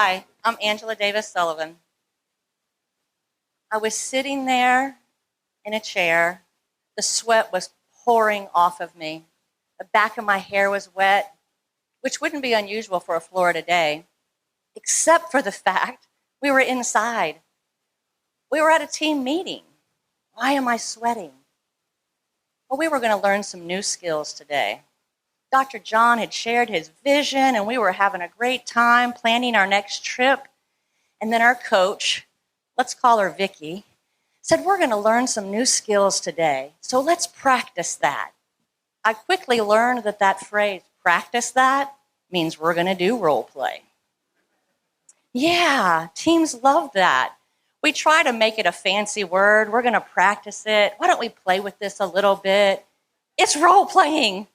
Hi, I'm Angela Davis-Sullivan. I was sitting there in a chair. The sweat was pouring off of me. The back of my hair was wet, which wouldn't be unusual for a Florida day, except for the fact we were inside. We were at a team meeting. Why am I sweating? Well, we were going to learn some new skills today. Dr. John had shared his vision, and we were having a great time planning our next trip. And then our coach, let's call her Vicky, said, we're going to learn some new skills today, so let's practice that. I quickly learned that phrase, practice that, means we're going to do role play. Yeah, teams love that. We try to make it a fancy word. We're going to practice it. Why don't we play with this a little bit? It's role playing.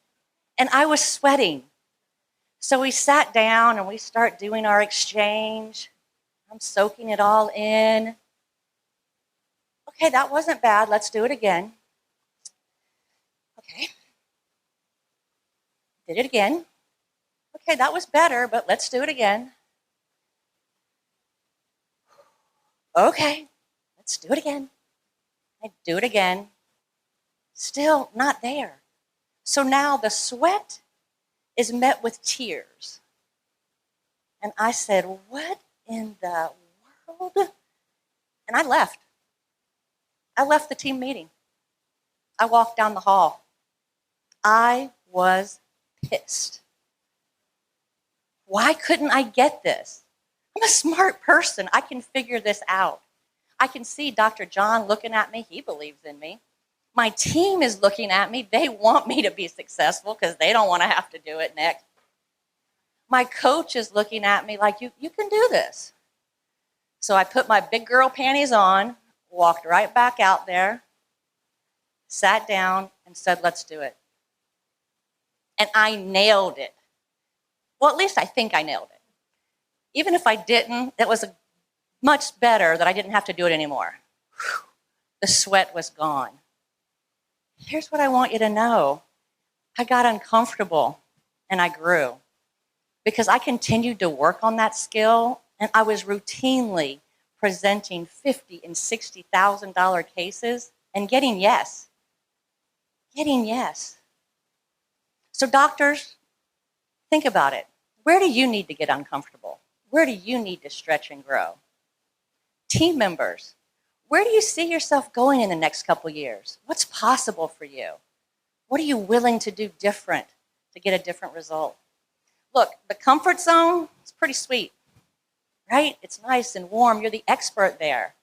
And I was sweating. So we sat down and we start doing our exchange. I'm soaking it all in. Okay, that wasn't bad. Let's do it again. Okay. Did it again. Okay, that was better, but let's do it again. Okay, let's do it again. I do it again. Still not there. So now the sweat is met with tears. And I said, what in the world? And I left. I left the team meeting. I walked down the hall. I was pissed. Why couldn't I get this? I'm a smart person. I can figure this out. I can see Dr. John looking at me. He believes in me. My team is looking at me. They want me to be successful because they don't want to have to do it next. My coach is looking at me like, you can do this. So I put my big girl panties on, walked right back out there, sat down, and said, let's do it. And I nailed it. Well, at least I think I nailed it. Even if I didn't, it was much better that I didn't have to do it anymore. Whew. The sweat was gone. Here's what I want you to know. I got uncomfortable and I grew because I continued to work on that skill, and I was routinely presenting $50,000 and $60,000 cases and getting yes. Getting yes. So doctors, think about it. Where do you need to get uncomfortable? Where do you need to stretch and grow? Team members, where do you see yourself going in the next couple years? What's possible for you? What are you willing to do different to get a different result? Look, the comfort zone is pretty sweet, right? It's nice and warm. You're the expert there.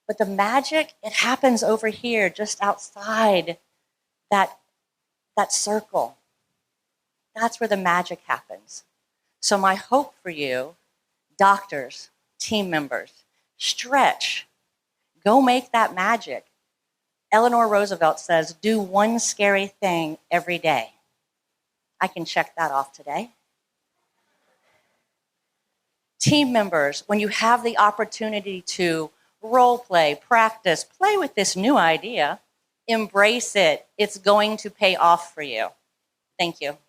But the magic, it happens over here, just outside that circle. That's where the magic happens. So my hope for you, doctors, team members, stretch. Go make that magic. Eleanor Roosevelt says, do one scary thing every day. I can check that off today. Team members, when you have the opportunity to role play, practice, play with this new idea, embrace it. It's going to pay off for you. Thank you.